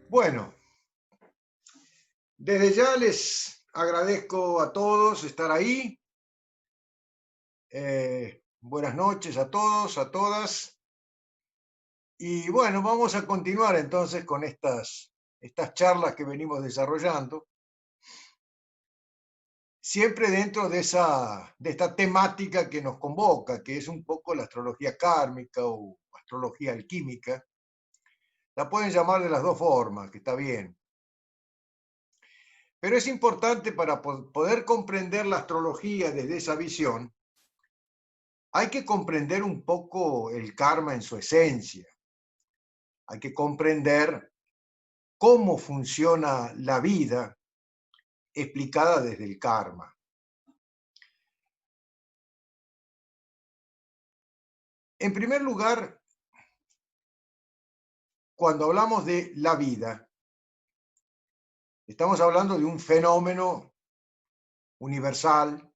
Bueno, desde ya les agradezco a todos estar ahí. Buenas noches a todos, a todas. Y bueno, vamos a continuar entonces con estas charlas que venimos desarrollando, siempre dentro de esta temática que nos convoca, que es un poco la astrología kármica o astrología alquímica. La pueden llamar de las dos formas, que está bien. Pero es importante para poder comprender la astrología desde esa visión, hay que comprender un poco el karma en su esencia. Hay que comprender cómo funciona la vida explicada desde el karma. En primer lugar, cuando hablamos de la vida, estamos hablando de un fenómeno universal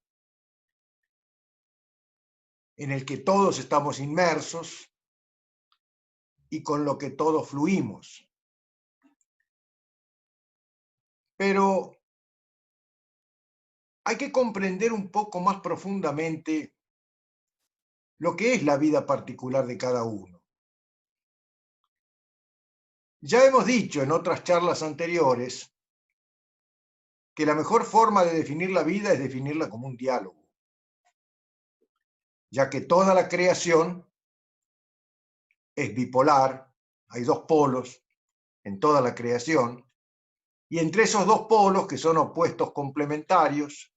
en el que todos estamos inmersos y con lo que todos fluimos. Pero hay que comprender un poco más profundamente lo que es la vida particular de cada uno. Ya hemos dicho en otras charlas anteriores que la mejor forma de definir la vida es definirla como un diálogo, ya que toda la creación es bipolar, hay dos polos en toda la creación, y entre esos dos polos, que son opuestos complementarios,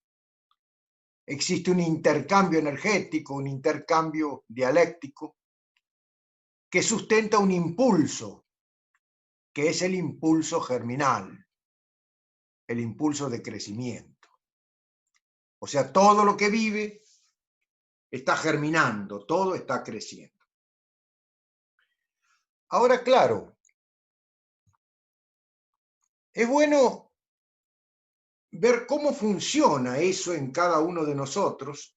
existe un intercambio energético, un intercambio dialéctico, que sustenta un impulso, que es el impulso germinal, el impulso de crecimiento. O sea, todo lo que vive está germinando, todo está creciendo. Ahora, claro, es bueno ver cómo funciona eso en cada uno de nosotros,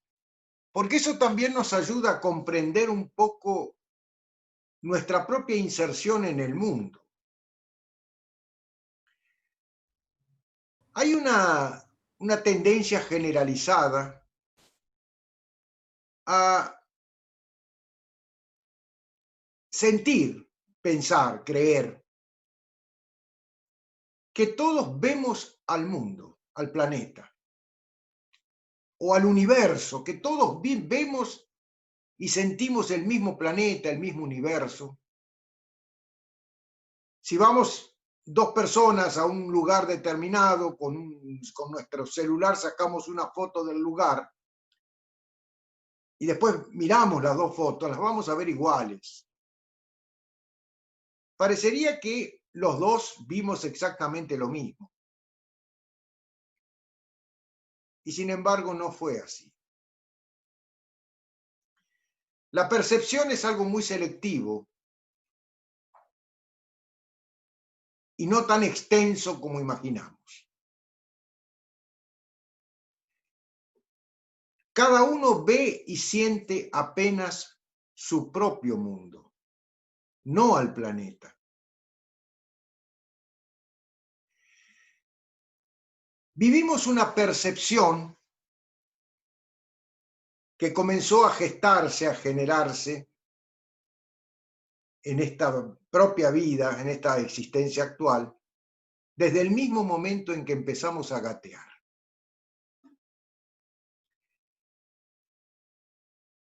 porque eso también nos ayuda a comprender un poco nuestra propia inserción en el mundo. Hay una tendencia generalizada a sentir, pensar, creer que todos vemos al mundo, al planeta, o al universo, que todos vemos y sentimos el mismo planeta, el mismo universo. Si vamos dos personas a un lugar determinado, con nuestro celular sacamos una foto del lugar y después miramos las dos fotos, las vamos a ver iguales. Parecería que los dos vimos exactamente lo mismo. Y sin embargo no fue así. La percepción es algo muy selectivo y no tan extenso como imaginamos. Cada uno ve y siente apenas su propio mundo, no al planeta. Vivimos una percepción que comenzó a gestarse, a generarse en esta propia vida, en esta existencia actual, desde el mismo momento en que empezamos a gatear.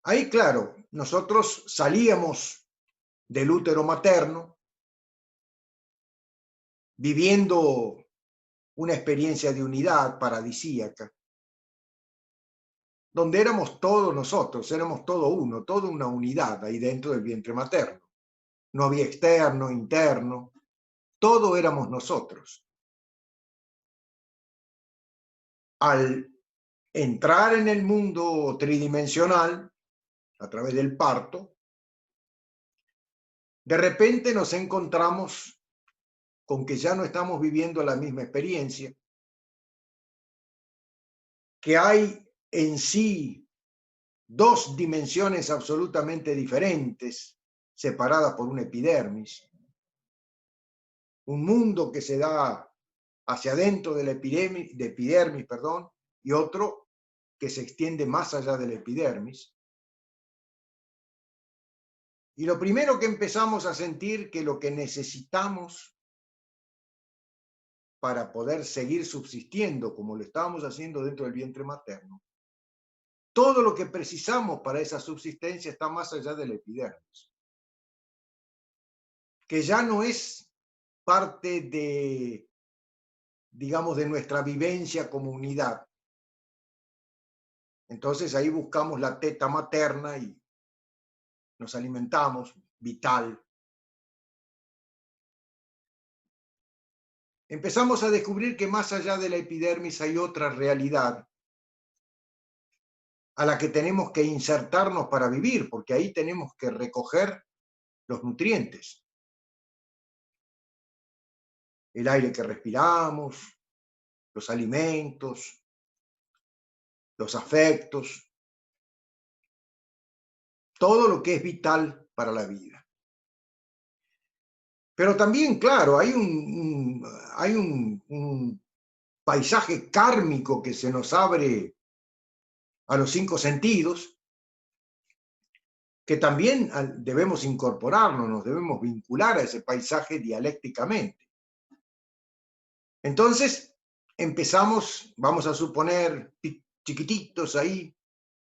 Ahí, claro, nosotros salíamos del útero materno, viviendo una experiencia de unidad paradisíaca, donde éramos todos nosotros, éramos todo uno, toda una unidad ahí dentro del vientre materno. No había externo, interno, todo éramos nosotros. Al entrar en el mundo tridimensional, a través del parto, de repente nos encontramos con que ya no estamos viviendo la misma experiencia, que hay en sí dos dimensiones absolutamente diferentes, separadas por una epidermis, un mundo que se da hacia adentro de la epidermis, perdón, y otro que se extiende más allá de la epidermis. Y lo primero que empezamos a sentir que lo que necesitamos para poder seguir subsistiendo como lo estábamos haciendo dentro del vientre materno, todo lo que precisamos para esa subsistencia está más allá de la epidermis, que ya no es parte de, digamos, de nuestra vivencia como unidad. Entonces ahí buscamos la teta materna y nos alimentamos, vital. Empezamos a descubrir que más allá de la epidermis hay otra realidad a la que tenemos que insertarnos para vivir, porque ahí tenemos que recoger los nutrientes. El aire que respiramos, los alimentos, los afectos, todo lo que es vital para la vida. Pero también, claro, hay un paisaje kármico que se nos abre a los 5 sentidos, que también debemos incorporarnos, nos debemos vincular a ese paisaje dialécticamente. Entonces, empezamos, vamos a suponer, chiquititos ahí,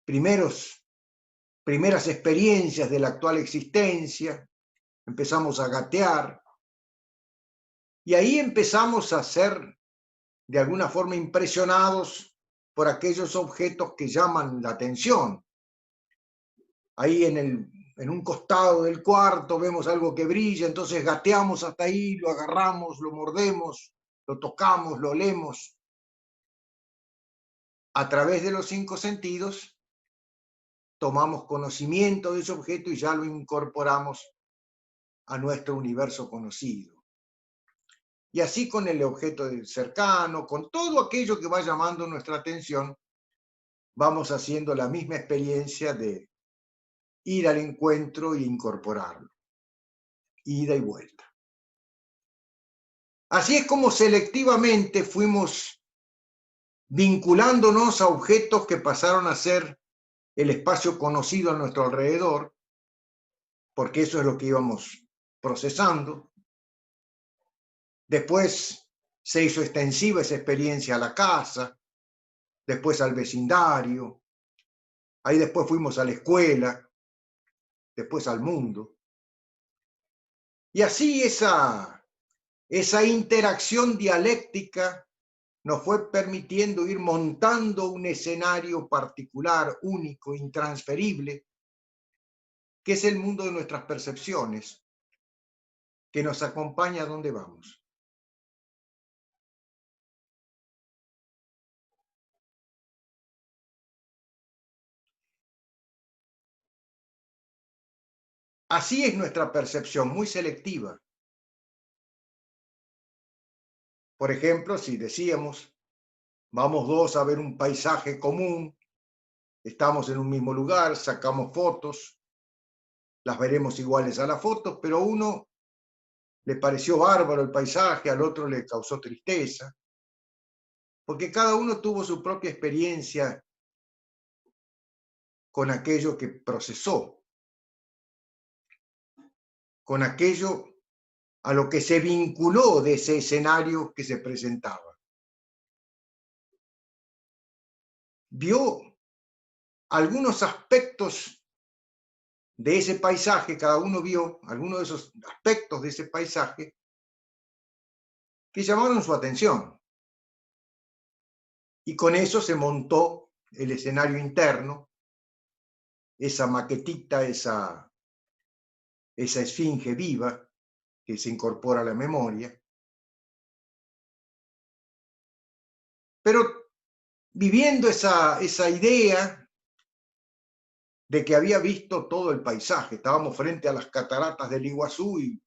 primeras experiencias de la actual existencia, empezamos a gatear, y ahí empezamos a ser, de alguna forma, impresionados por aquellos objetos que llaman la atención. Ahí en un costado del cuarto vemos algo que brilla, entonces gateamos hasta ahí, lo agarramos, lo mordemos, lo tocamos, lo olemos. A través de los 5 sentidos, tomamos conocimiento de ese objeto y ya lo incorporamos a nuestro universo conocido. Y así con el objeto cercano, con todo aquello que va llamando nuestra atención, vamos haciendo la misma experiencia de ir al encuentro e incorporarlo. Ida y vuelta. Así es como selectivamente fuimos vinculándonos a objetos que pasaron a ser el espacio conocido a nuestro alrededor, porque eso es lo que íbamos procesando. Después se hizo extensiva esa experiencia a la casa, después al vecindario, ahí después fuimos a la escuela, después al mundo. Y así esa interacción dialéctica nos fue permitiendo ir montando un escenario particular, único, intransferible, que es el mundo de nuestras percepciones, que nos acompaña a donde vamos. Así es nuestra percepción, muy selectiva. Por ejemplo, si decíamos, vamos dos a ver un paisaje común, estamos en un mismo lugar, sacamos fotos, las veremos iguales a las fotos, pero a uno le pareció bárbaro el paisaje, al otro le causó tristeza, porque cada uno tuvo su propia experiencia con aquello que procesó, con aquello a lo que se vinculó de ese escenario que se presentaba. Vio algunos aspectos de ese paisaje, cada uno vio algunos de esos aspectos de ese paisaje que llamaron su atención. Y con eso se montó el escenario interno, esa maquetita, esa esfinge viva que se incorpora a la memoria. Pero viviendo esa idea de que había visto todo el paisaje, estábamos frente a las cataratas del Iguazú y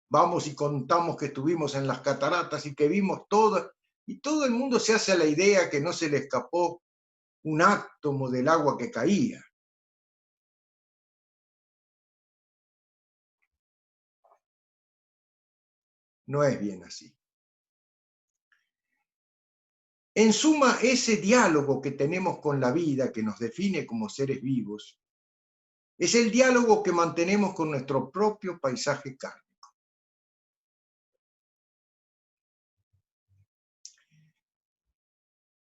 vamos y contamos que estuvimos en las cataratas y que vimos todo, y todo el mundo se hace a la idea que no se le escapó un átomo del agua que caía. No es bien así. En suma, ese diálogo que tenemos con la vida, que nos define como seres vivos, es el diálogo que mantenemos con nuestro propio paisaje kármico.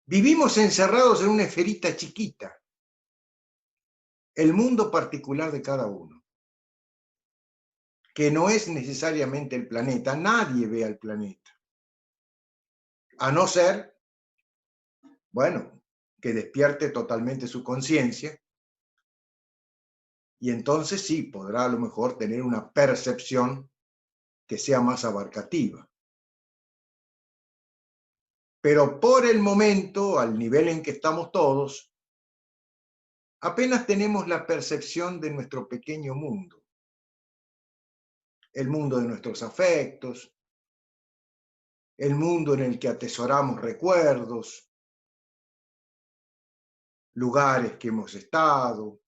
Vivimos encerrados en una esferita chiquita, el mundo particular de cada uno, que no es necesariamente el planeta. Nadie ve al planeta, a no ser, bueno, que despierte totalmente su conciencia, y entonces sí podrá a lo mejor tener una percepción que sea más abarcativa. Pero por el momento, al nivel en que estamos todos, apenas tenemos la percepción de nuestro pequeño mundo, el mundo de nuestros afectos, el mundo en el que atesoramos recuerdos, lugares que hemos estado,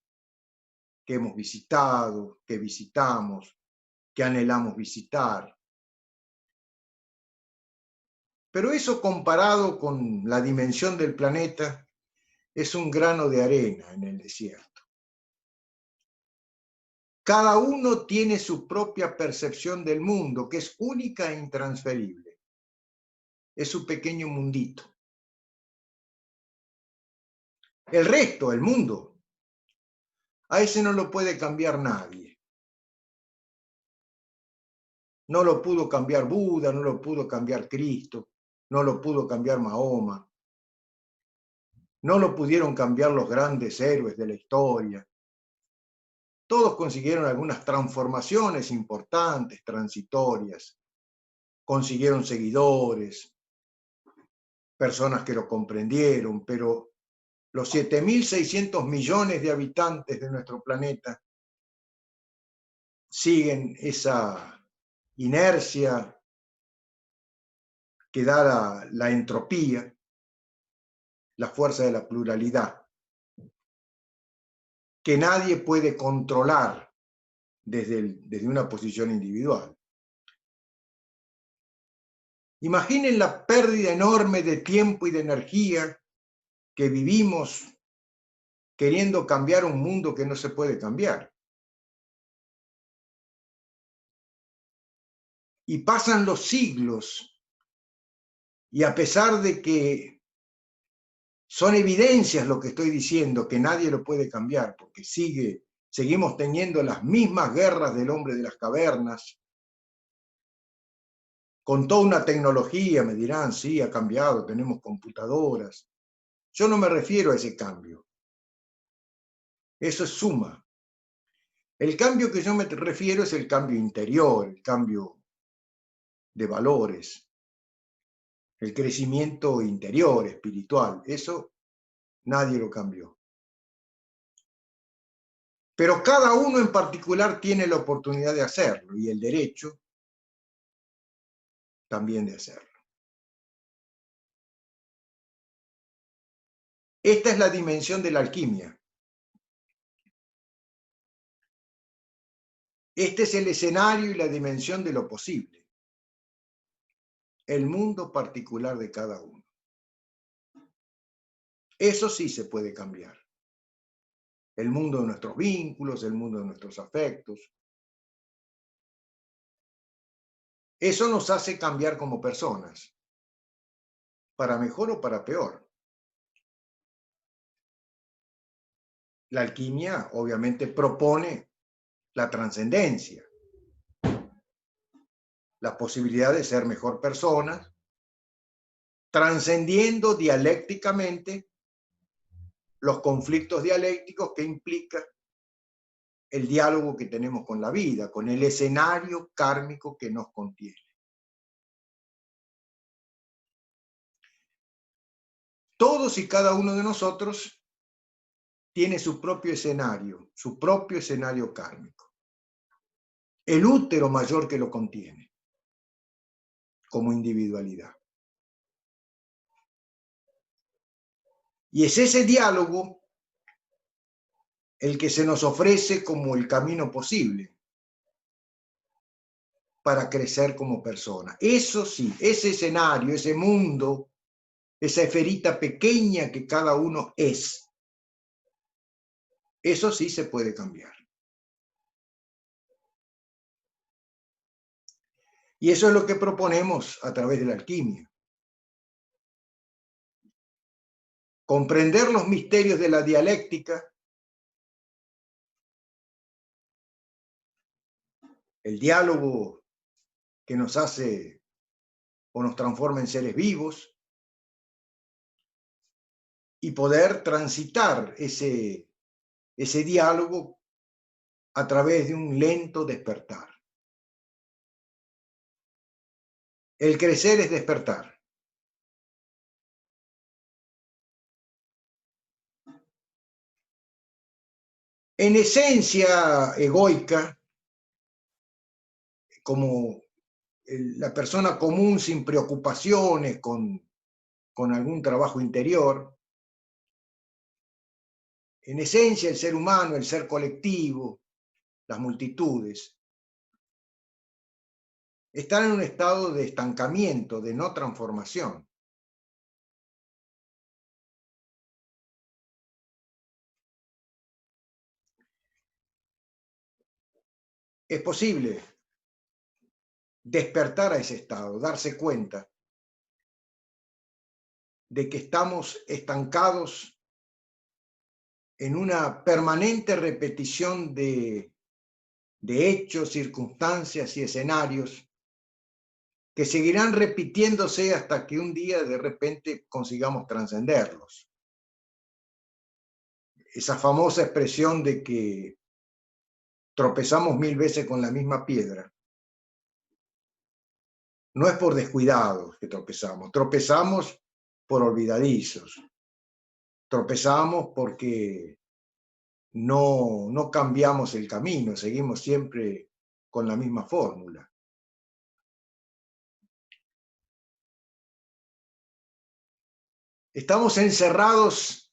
que hemos visitado, que visitamos, que anhelamos visitar. Pero eso comparado con la dimensión del planeta es un grano de arena en el desierto. Cada uno tiene su propia percepción del mundo, que es única e intransferible. Es su pequeño mundito. El resto, el mundo, a ese no lo puede cambiar nadie. No lo pudo cambiar Buda, no lo pudo cambiar Cristo, no lo pudo cambiar Mahoma. No lo pudieron cambiar los grandes héroes de la historia. Todos consiguieron algunas transformaciones importantes, transitorias. Consiguieron seguidores, personas que lo comprendieron, pero los 7.600 millones de habitantes de nuestro planeta siguen esa inercia que da la entropía, la fuerza de la pluralidad, que nadie puede controlar desde una posición individual. Imaginen la pérdida enorme de tiempo y de energía que vivimos queriendo cambiar un mundo que no se puede cambiar. Y pasan los siglos, y a pesar de que son evidencias lo que estoy diciendo, que nadie lo puede cambiar, porque seguimos teniendo las mismas guerras del hombre de las cavernas, con toda una tecnología, me dirán, sí, ha cambiado, tenemos computadoras. Yo no me refiero a ese cambio. Eso es suma. El cambio que yo me refiero es el cambio interior, el cambio de valores, el crecimiento interior, espiritual. Eso nadie lo cambió. Pero cada uno en particular tiene la oportunidad de hacerlo y el derecho también de hacerlo. Esta es la dimensión de la alquimia. Este es el escenario y la dimensión de lo posible. El mundo particular de cada uno. Eso sí se puede cambiar. El mundo de nuestros vínculos, el mundo de nuestros afectos. Eso nos hace cambiar como personas, para mejor o para peor. La alquimia obviamente propone la trascendencia, la posibilidad de ser mejor personas, trascendiendo dialécticamente los conflictos dialécticos que implica el diálogo que tenemos con la vida, con el escenario kármico que nos contiene. Todos y cada uno de nosotros tiene su propio escenario kármico. el útero mayor que lo contiene, como individualidad. Y es ese diálogo el que se nos ofrece como el camino posible para crecer como persona. Eso sí, ese escenario, ese mundo, esa esferita pequeña que cada uno es, eso sí se puede cambiar. Y eso es lo que proponemos a través de la alquimia. Comprender los misterios de la dialéctica, el diálogo que nos hace o nos transforma en seres vivos, y poder transitar ese diálogo a través de un lento despertar. El crecer es despertar. En esencia egoica, como la persona común sin preocupaciones, con algún trabajo interior, en esencia el ser humano, el ser colectivo, las multitudes, están en un estado de estancamiento, de no transformación. Es posible despertar a ese estado, darse cuenta de que estamos estancados en una permanente repetición de hechos, circunstancias y escenarios que seguirán repitiéndose hasta que un día de repente consigamos trascenderlos. Esa famosa expresión de que tropezamos 1000 veces con la misma piedra, no es por descuidados que tropezamos, tropezamos por olvidadizos, tropezamos porque no cambiamos el camino, seguimos siempre con la misma fórmula. Estamos encerrados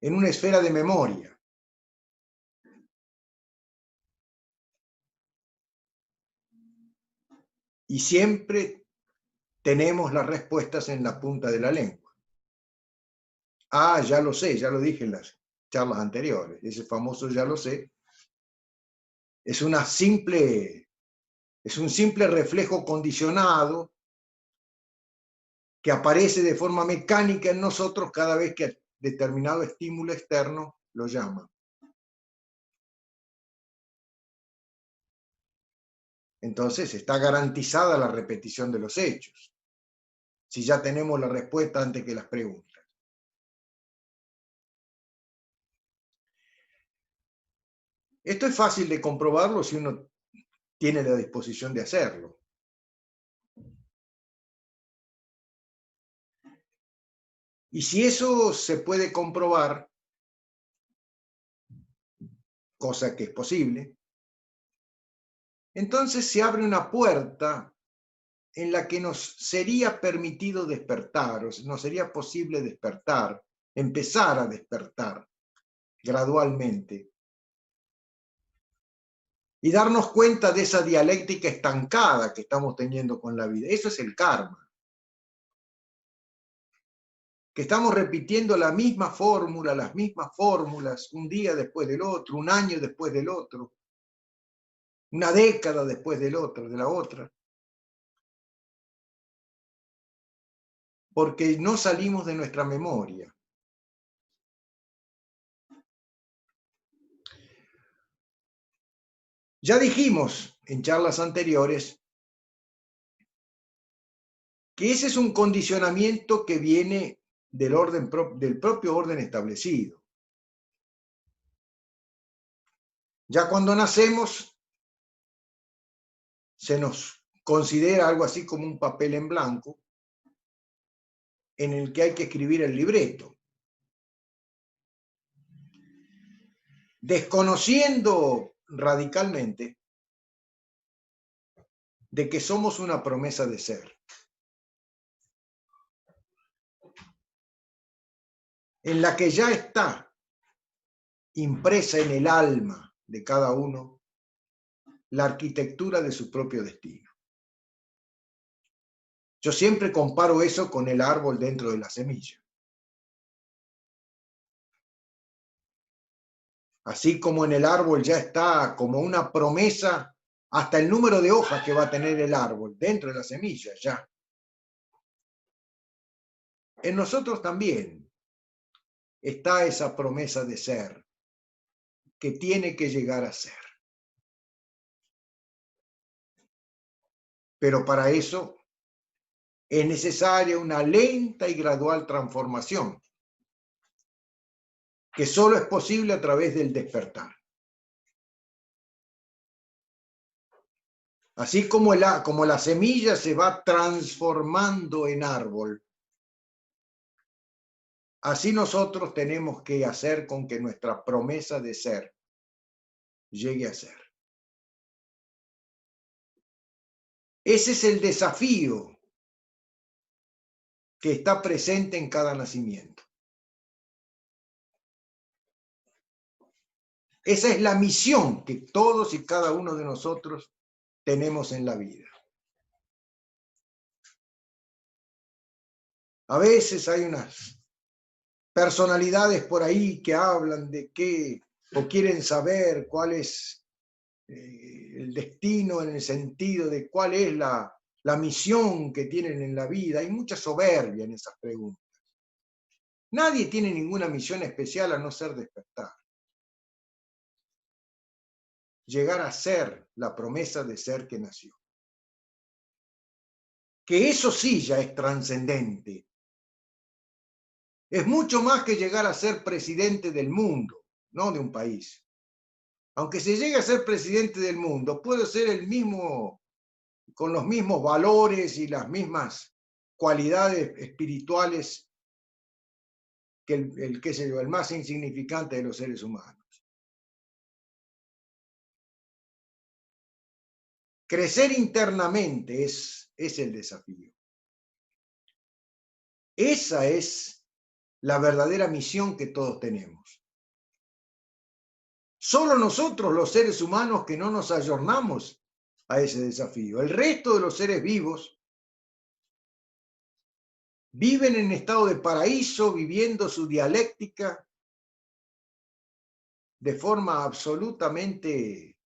en una esfera de memoria. Y siempre tenemos las respuestas en la punta de la lengua. Ah, ya lo sé, ya lo dije en las charlas anteriores. Ese famoso ya lo sé es un simple reflejo condicionado que aparece de forma mecánica en nosotros cada vez que determinado estímulo externo lo llama. Entonces está garantizada la repetición de los hechos, si ya tenemos la respuesta antes que las preguntas. Esto es fácil de comprobarlo si uno tiene la disposición de hacerlo. Y si eso se puede comprobar, cosa que es posible, entonces se abre una puerta en la que nos sería permitido despertar, o nos sería posible despertar, empezar a despertar gradualmente y darnos cuenta de esa dialéctica estancada que estamos teniendo con la vida. Eso es el karma. Que estamos repitiendo la misma fórmula, las mismas fórmulas, un día después del otro, un año después del otro, una década después del otro, de la otra. Porque no salimos de nuestra memoria. Ya dijimos en charlas anteriores que ese es un condicionamiento que viene del propio orden establecido. Ya cuando nacemos, se nos considera algo así como un papel en blanco en el que hay que escribir el libreto. Desconociendo radicalmente de que somos una promesa de ser, en la que ya está impresa en el alma de cada uno la arquitectura de su propio destino. Yo siempre comparo eso con el árbol dentro de la semilla. Así como en el árbol ya está como una promesa hasta el número de hojas que va a tener el árbol dentro de la semilla ya. En nosotros también está esa promesa de ser que tiene que llegar a ser. Pero para eso es necesaria una lenta y gradual transformación, que solo es posible a través del despertar. Así como la semilla se va transformando en árbol, así nosotros tenemos que hacer con que nuestra promesa de ser llegue a ser. Ese es el desafío que está presente en cada nacimiento. Esa es la misión que todos y cada uno de nosotros tenemos en la vida. A veces hay unas personalidades por ahí que hablan de qué o quieren saber cuál es el destino en el sentido de cuál es la misión que tienen en la vida. Hay mucha soberbia en esas preguntas. Nadie tiene ninguna misión especial a no ser despertar. Llegar a ser la promesa de ser que nació. Que eso sí ya es trascendente. Es mucho más que llegar a ser presidente del mundo, no de un país. Aunque se llegue a ser presidente del mundo, puede ser el mismo, con los mismos valores y las mismas cualidades espirituales que qué sé yo, el más insignificante de los seres humanos. Crecer internamente es el desafío. Esa es la verdadera misión que todos tenemos. Solo nosotros, los seres humanos, que no nos ayornamos a ese desafío. El resto de los seres vivos viven en estado de paraíso, viviendo su dialéctica de forma absolutamente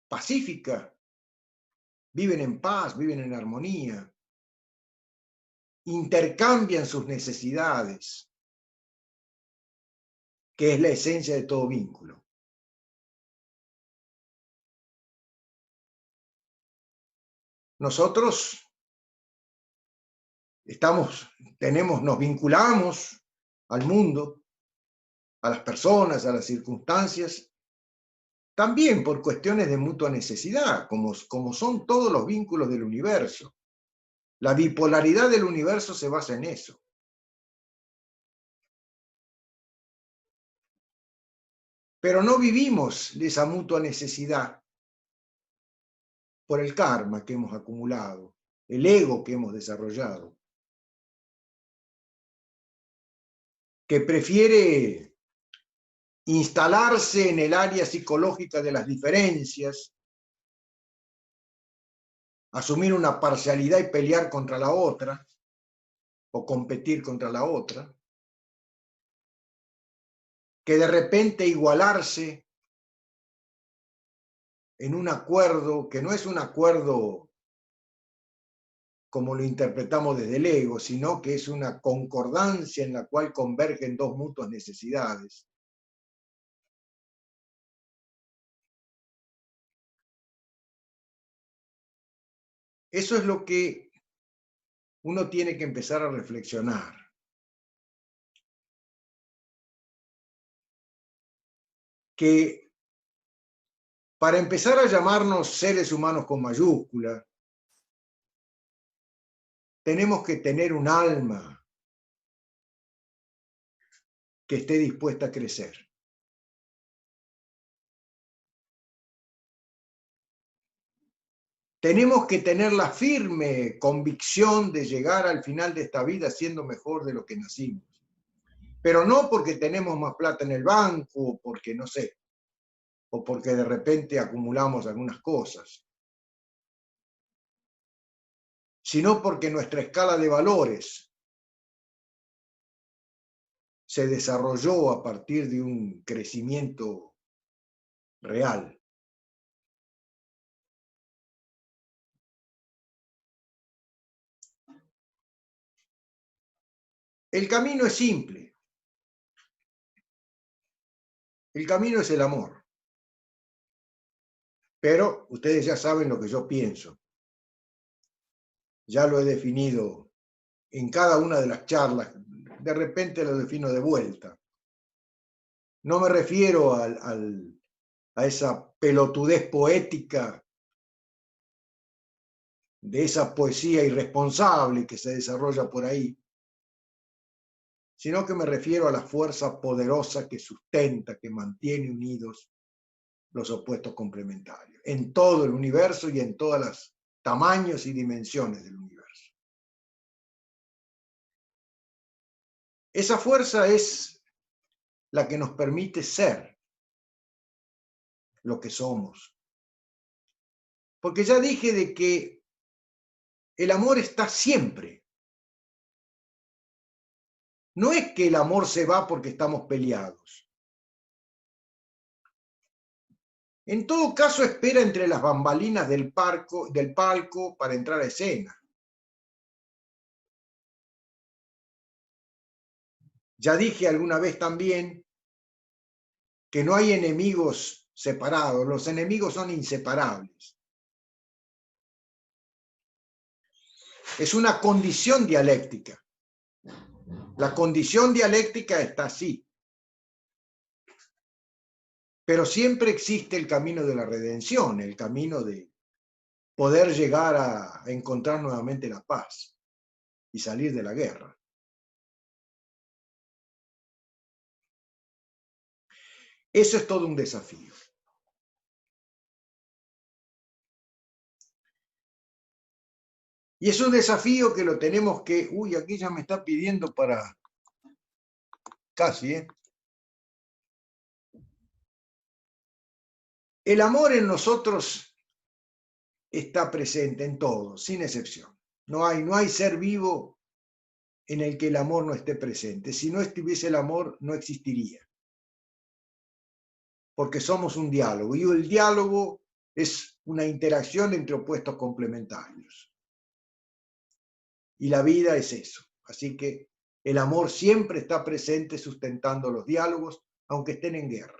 pacífica. Viven en paz, viven en armonía, intercambian sus necesidades, que es la esencia de todo vínculo. Nosotros nos vinculamos al mundo, a las personas, a las circunstancias, también por cuestiones de mutua necesidad, como son todos los vínculos del universo. La bipolaridad del universo se basa en eso. Pero no vivimos de esa mutua necesidad por el karma que hemos acumulado, el ego que hemos desarrollado, que prefiere instalarse en el área psicológica de las diferencias, asumir una parcialidad y pelear contra la otra, o competir contra la otra, que de repente igualarse en un acuerdo que no es un acuerdo como lo interpretamos desde el ego, sino que es una concordancia en la cual convergen dos mutuas necesidades. Eso es lo que uno tiene que empezar a reflexionar. Que para empezar a llamarnos seres humanos con mayúscula, tenemos que tener un alma que esté dispuesta a crecer. Tenemos que tener la firme convicción de llegar al final de esta vida siendo mejor de lo que nacimos. Pero no porque tenemos más plata en el banco, o porque no sé, o porque de repente acumulamos algunas cosas, sino porque nuestra escala de valores se desarrolló a partir de un crecimiento real. El camino es simple. El camino es el amor. Pero ustedes ya saben lo que yo pienso. Ya lo he definido en cada una de las charlas. De repente lo defino de vuelta. No me refiero a esa pelotudez poética de esa poesía irresponsable que se desarrolla por ahí, sino que me refiero a la fuerza poderosa que sustenta, que mantiene unidos los opuestos complementarios, en todo el universo y en todos los tamaños y dimensiones del universo. Esa fuerza es la que nos permite ser lo que somos. Porque ya dije de que el amor está siempre. No es que el amor se va porque estamos peleados. En todo caso, espera entre las bambalinas del palco para entrar a escena. Ya dije alguna vez también que no hay enemigos separados, los enemigos son inseparables. Es una condición dialéctica. La condición dialéctica está así. Pero siempre existe el camino de la redención, el camino de poder llegar a encontrar nuevamente la paz y salir de la guerra. Eso es todo un desafío. Y es un desafío que lo tenemos que... Uy, aquí ya me está pidiendo para... Casi, ¿eh? El amor en nosotros está presente en todo, sin excepción. No hay ser vivo en el que el amor no esté presente. Si no estuviese el amor, no existiría. Porque somos un diálogo, y el diálogo es una interacción entre opuestos complementarios. Y la vida es eso. Así que el amor siempre está presente sustentando los diálogos, aunque estén en guerra.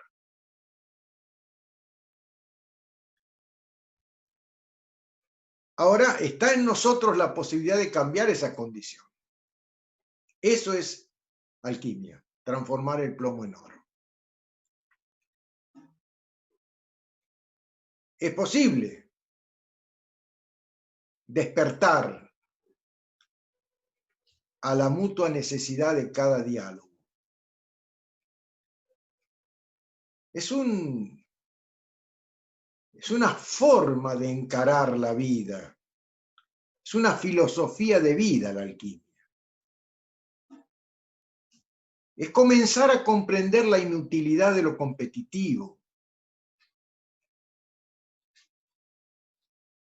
Ahora está en nosotros la posibilidad de cambiar esa condición. Eso es alquimia, transformar el plomo en oro. Es posible despertar a la mutua necesidad de cada diálogo. Es una forma de encarar la vida. Es una filosofía de vida la alquimia. Es comenzar a comprender la inutilidad de lo competitivo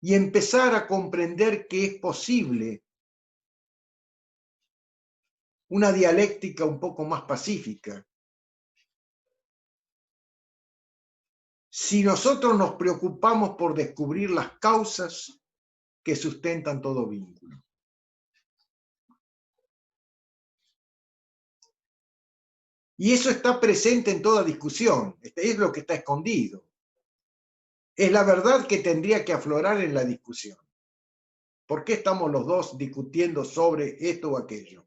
y empezar a comprender que es posible una dialéctica un poco más pacífica. Si nosotros nos preocupamos por descubrir las causas que sustentan todo vínculo. Y eso está presente en toda discusión, es lo que está escondido. Es la verdad que tendría que aflorar en la discusión. ¿Por qué estamos los dos discutiendo sobre esto o aquello?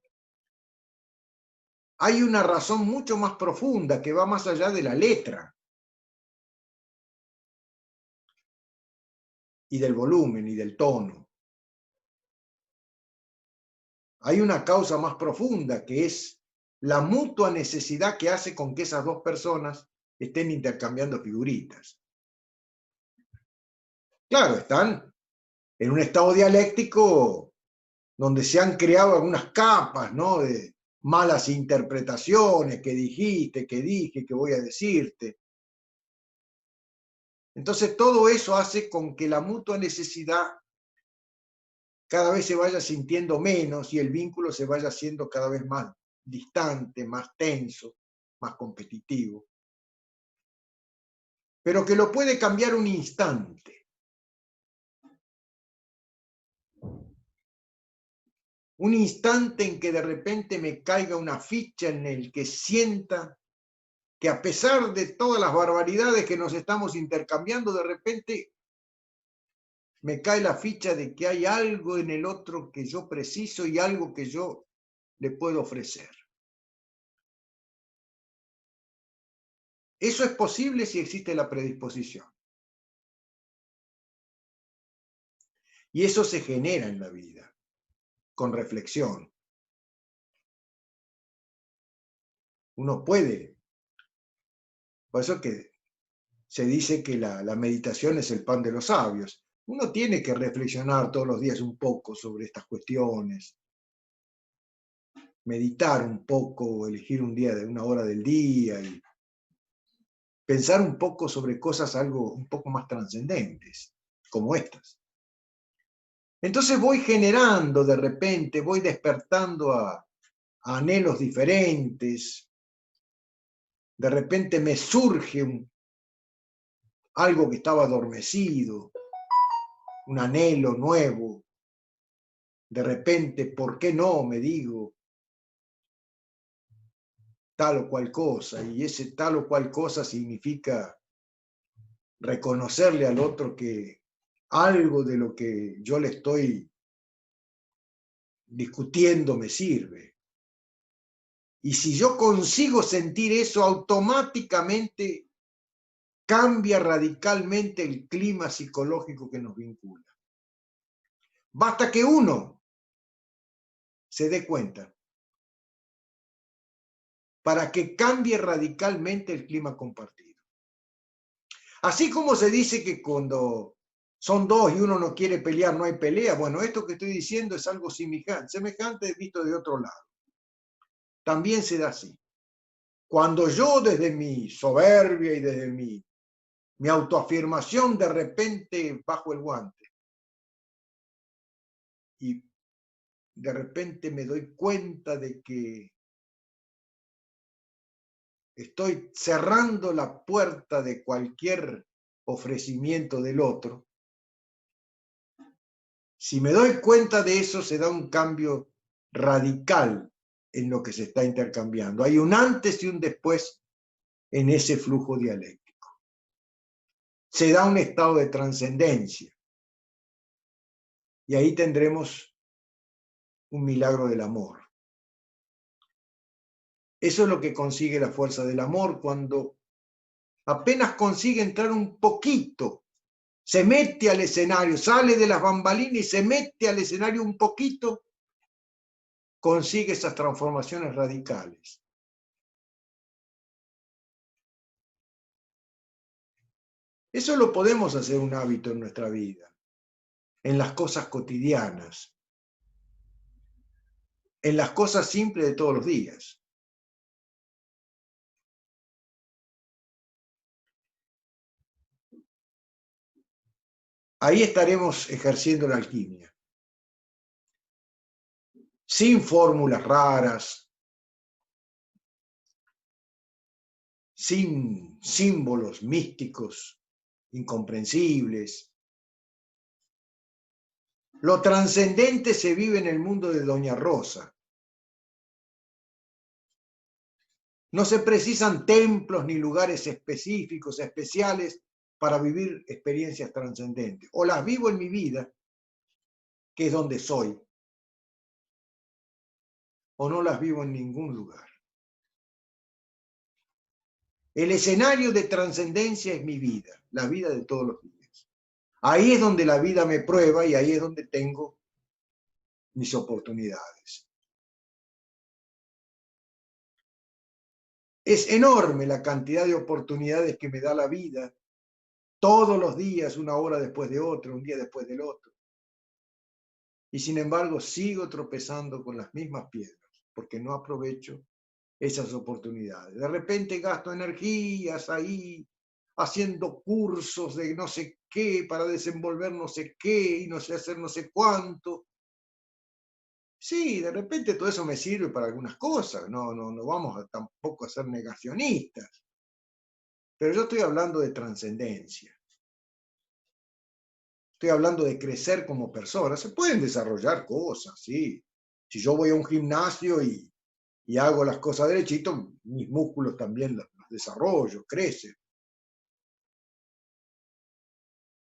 Hay una razón mucho más profunda que va más allá de la letra y del volumen y del tono. Hay una causa más profunda que es la mutua necesidad que hace con que esas dos personas estén intercambiando figuritas. Claro, están en un estado dialéctico donde se han creado algunas capas, ¿no?, de malas interpretaciones, que dijiste, que dije, que voy a decirte. Entonces todo eso hace con que la mutua necesidad cada vez se vaya sintiendo menos y el vínculo se vaya haciendo cada vez más distante, más tenso, más competitivo. Pero que lo puede cambiar un instante. Un instante en que de repente me caiga una ficha en el que sienta que a pesar de todas las barbaridades que nos estamos intercambiando, de repente me cae la ficha de que hay algo en el otro que yo preciso y algo que yo le puedo ofrecer. Eso es posible si existe la predisposición. Y eso se genera en la vida, con reflexión. Uno puede. Por eso que se dice que la meditación es el pan de los sabios. Uno tiene que reflexionar todos los días un poco sobre estas cuestiones, meditar un poco, elegir un día de una hora del día y pensar un poco sobre cosas algo un poco más trascendentes, como estas. Entonces voy generando de repente, voy despertando a anhelos diferentes, de repente me surge algo que estaba adormecido, un anhelo nuevo, de repente, ¿por qué no? Me digo, tal o cual cosa, y ese tal o cual cosa significa reconocerle al otro que algo de lo que yo le estoy discutiendo me sirve. Y si yo consigo sentir eso, automáticamente cambia radicalmente el clima psicológico que nos vincula. Basta que uno se dé cuenta para que cambie radicalmente el clima compartido. Así como se dice que cuando son dos y uno no quiere pelear, no hay pelea, bueno, esto que estoy diciendo es algo semejante visto de otro lado. También se da así. Cuando yo desde mi soberbia y desde mi autoafirmación de repente bajo el guante y de repente me doy cuenta de que estoy cerrando la puerta de cualquier ofrecimiento del otro, si me doy cuenta de eso, se da un cambio radical en lo que se está intercambiando. Hay un antes y un después en ese flujo dialéctico. Se da un estado de trascendencia. Y ahí tendremos un milagro del amor. Eso es lo que consigue la fuerza del amor cuando apenas consigue entrar un poquito, se mete al escenario, sale de las bambalinas y se mete al escenario un poquito, consigue esas transformaciones radicales. Eso lo podemos hacer un hábito en nuestra vida, en las cosas cotidianas, en las cosas simples de todos los días. Ahí estaremos ejerciendo la alquimia, sin fórmulas raras, sin símbolos místicos incomprensibles. Lo trascendente se vive en el mundo de Doña Rosa. No se precisan templos ni lugares específicos, especiales, para vivir experiencias trascendentes. O las vivo en mi vida, que es donde soy, o no las vivo en ningún lugar. El escenario de trascendencia es mi vida, la vida de todos los días. Ahí es donde la vida me prueba y ahí es donde tengo mis oportunidades. Es enorme la cantidad de oportunidades que me da la vida, todos los días, una hora después de otra, un día después del otro. Y sin embargo sigo tropezando con las mismas piedras, porque no aprovecho esas oportunidades. De repente gasto energías ahí haciendo cursos de no sé qué para desenvolver no sé qué y no sé hacer no sé cuánto. Sí, de repente todo eso me sirve para algunas cosas, no vamos a tampoco a ser negacionistas, pero yo estoy hablando de trascendencia, estoy hablando de crecer como persona. Se pueden desarrollar cosas, sí. Si yo voy a un gimnasio y hago las cosas derechito, mis músculos también los desarrollo, crecen.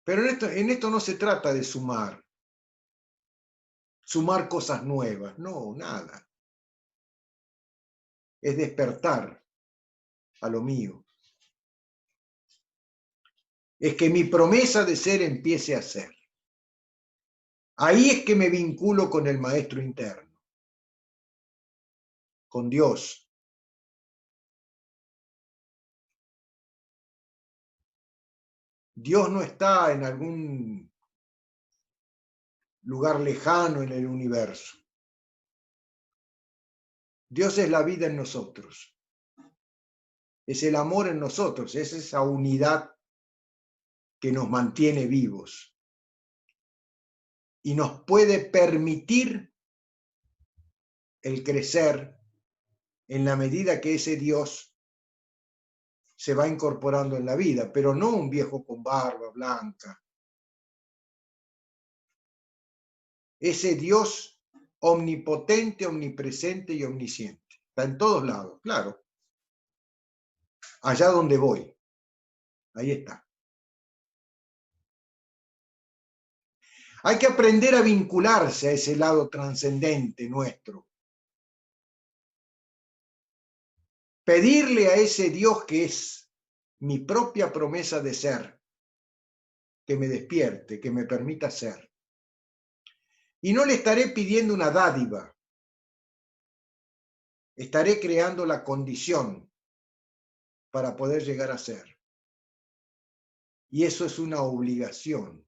Pero en esto no se trata de sumar cosas nuevas, no, nada. Es despertar a lo mío. Es que mi promesa de ser empiece a ser. Ahí es que me vinculo con el maestro interno, con Dios. Dios no está en algún lugar lejano en el universo. Dios es la vida en nosotros. Es el amor en nosotros, es esa unidad que nos mantiene vivos y nos puede permitir el crecer en la medida que ese Dios se va incorporando en la vida, pero no un viejo con barba blanca. Ese Dios omnipotente, omnipresente y omnisciente. Está en todos lados, claro. Allá donde voy, ahí está. Hay que aprender a vincularse a ese lado trascendente nuestro. Pedirle a ese Dios que es mi propia promesa de ser, que me despierte, que me permita ser. Y no le estaré pidiendo una dádiva, estaré creando la condición para poder llegar a ser. Y eso es una obligación.